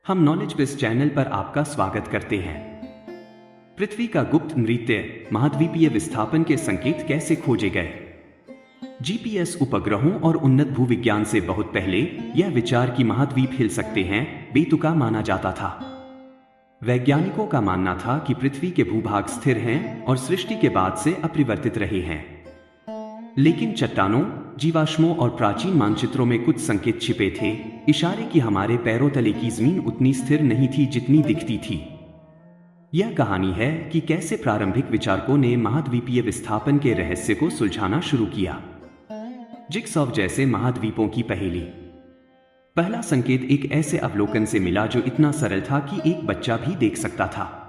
हम knowledge base channel पर आपका स्वागत करते हैं। पृथ्वी का गुप्त नृत्य महाद्वीपीय विस्थापन के संकेत कैसे खोजे गए? जीपीएस उपग्रहों और उन्नत भूविज्ञान से बहुत पहले यह विचार कि महाद्वीप हिल सकते हैं बेतुका माना जाता था। वैज्ञानिकों का मानना था कि पृथ्वी के भूभाग स्थिर हैं और सृष्टि के बाद से अपरिवर्तित रहे हैं। लेकिन चट्टानों, जीवाश्मों और प्राचीन मानचित्रों में कुछ संकेत छिपे थे, इशारे कि हमारे पैरों तले की जमीन उतनी स्थिर नहीं थी जितनी दिखती थी। यह कहानी है कि कैसे प्रारंभिक विचारकों ने महाद्वीपीय विस्थापन के रहस्य को सुलझाना शुरू किया। जिगसॉव जैसे महाद्वीपों की पहेली। पहला संकेत एक ऐसे अवलोकन से मिला जो इतना सरल था कि एक बच्चा भी देख सकता था।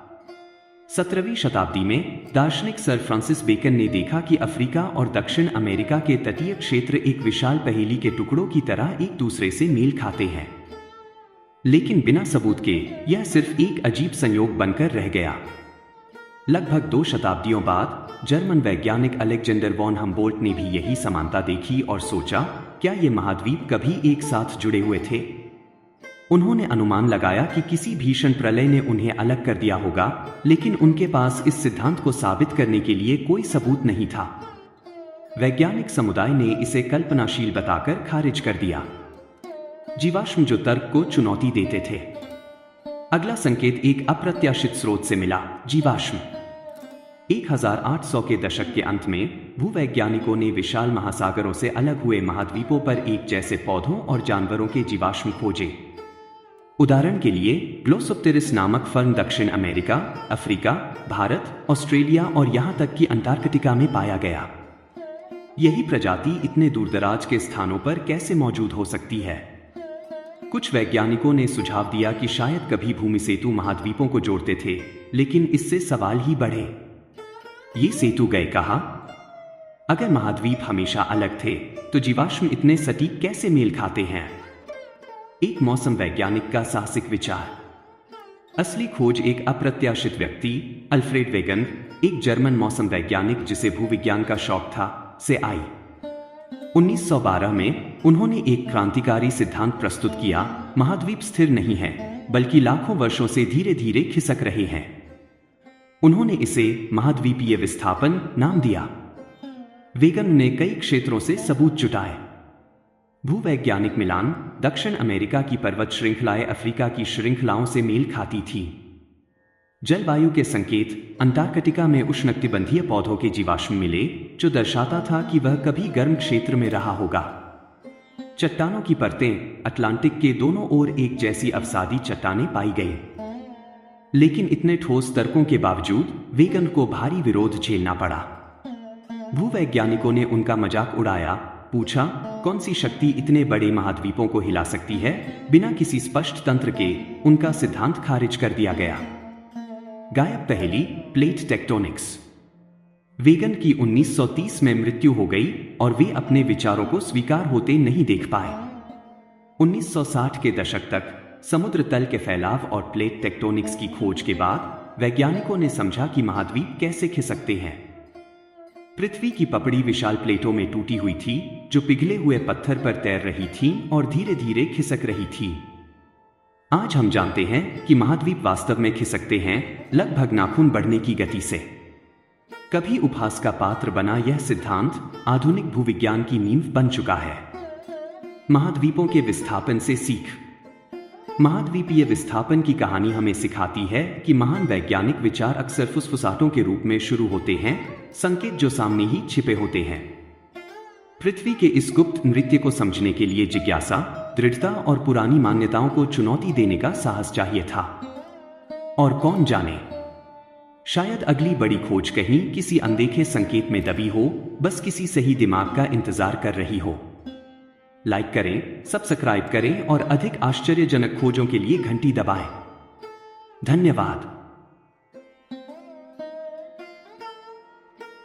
17वीं शताब्दी में दार्शनिक सर फ्रांसिस बेकन ने देखा कि अफ्रीका और दक्षिण अमेरिका के तटीय क्षेत्र एक विशाल पहेली के टुकड़ों की तरह एक दूसरे से मेल खाते हैं। लेकिन बिना सबूत के यह सिर्फ एक अजीब संयोग बनकर रह गया। लगभग 2 शताब्दियों बाद जर्मन वैज्ञानिक अलेक्जेंडर वॉन हम्बोल्ट ने भी यही समानता देखी और सोचा, क्या ये महाद्वीप कभी एक साथ जुड़े हुए थे? उन्होंने अनुमान लगाया कि किसी भीषण प्रलय ने उन्हें अलग कर दिया होगा, लेकिन उनके पास इस सिद्धांत को साबित करने के लिए कोई सबूत नहीं था। वैज्ञानिक समुदाय ने इसे कल्पनाशील बताकर खारिज कर दिया। जीवाश्म जो तर्क को चुनौती देते थे। अगला संकेत एक अप्रत्याशित स्रोत से मिला, जीवाश्म। 1800 के दशक के अंत में भूवैज्ञानिकों ने विशाल महासागरों से अलग हुए महाद्वीपों पर एक जैसे पौधों और जानवरों के जीवाश्म खोजे। उदाहरण के लिए ग्लोसोप्टेरिस नामक फर्न दक्षिण अमेरिका, अफ्रीका, भारत, ऑस्ट्रेलिया और यहां तक कि अंटार्कटिका में पाया गया। यही प्रजाति इतने दूरदराज के स्थानों पर कैसे मौजूद हो सकती है? कुछ वैज्ञानिकों ने सुझाव दिया कि शायद कभी भूमि सेतु महाद्वीपों को जोड़ते थे, लेकिन इससे सवाल ही बढ़े। ये सेतु गए कहां? अगर महाद्वीप हमेशा अलग थे, तो जीवाश्म इतने सटीक कैसे मेल खाते हैं? एक मौसम वैज्ञानिक का साहसिक विचार। असली खोज एक अप्रत्याशित व्यक्ति, अल्फ्रेड वेगन, एक जर्मन मौसम वैज्ञानिक जिसे भूविज्ञान का शौक था, से आई। 1912 में उन्होंने एक क्रांतिकारी सिद्धांत प्रस्तुत किया, महाद्वीप स्थिर नहीं है, बल्कि लाखों वर्षों से धीरे धीरे खिसक रहे हैं। उन्होंने इसे महाद्वीपीय विस्थापन नाम दिया। वेगन ने कई क्षेत्रों से सबूत जुटाए। भूवैज्ञानिक मिलान, दक्षिण अमेरिका की पर्वत श्रृंखलाएं अफ्रीका की श्रृंखलाओं से मेल खाती थी। जलवायु के संकेत, अंटार्कटिका में उष्णकटिबंधीय पौधों के जीवाश्म मिले, जो दर्शाता था कि वह कभी गर्म क्षेत्र में रहा होगा। चट्टानों की परतें, अटलांटिक के दोनों ओर एक जैसी अवसादी चट्टानें पाई गई। लेकिन इतने ठोस तर्कों के बावजूद वेगन को भारी विरोध झेलना पड़ा। भूवैज्ञानिकों ने उनका मजाक उड़ाया, पूछा, कौन सी शक्ति इतने बड़े महाद्वीपों को हिला सकती है? बिना किसी स्पष्ट तंत्र के उनका सिद्धांत खारिज कर दिया गया। गायब पहेली, प्लेट टेक्टोनिक्स। वेगन की 1930 में मृत्यु हो गई और वे अपने विचारों को स्वीकार होते नहीं देख पाए। 1960 के दशक तक समुद्र तल के फैलाव और प्लेट टेक्टोनिक्स की खोज के बाद वैज्ञानिकों ने समझा कि महाद्वीप कैसे खिसकते हैं। पृथ्वी की पपड़ी विशाल प्लेटों में टूटी हुई थी, जो पिघले हुए पत्थर पर तैर रही थीं और धीरे धीरे खिसक रही थी। आज हम जानते हैं कि महाद्वीप वास्तव में खिसकते हैं, लगभग नाखून बढ़ने की गति से। कभी उपहास का पात्र बना यह सिद्धांत आधुनिक भूविज्ञान की नींव बन चुका है। महाद्वीपों के विस्थापन से सीख। महाद्वीपीय विस्थापन की कहानी हमें सिखाती है कि महान वैज्ञानिक विचार अक्सर फुसफुसाहटों के रूप में शुरू होते हैं, संकेत जो सामने ही छिपे होते हैं। पृथ्वी के इस गुप्त नृत्य को समझने के लिए जिज्ञासा, दृढ़ता और पुरानी मान्यताओं को चुनौती देने का साहस चाहिए था। और कौन जाने, शायद अगली बड़ी खोज कहीं किसी अनदेखे संकेत में दबी हो, बस किसी सही दिमाग का इंतजार कर रही हो। लाइक करें, सब्सक्राइब करें और अधिक आश्चर्यजनक खोजों के लिए घंटी दबाएं। धन्यवाद।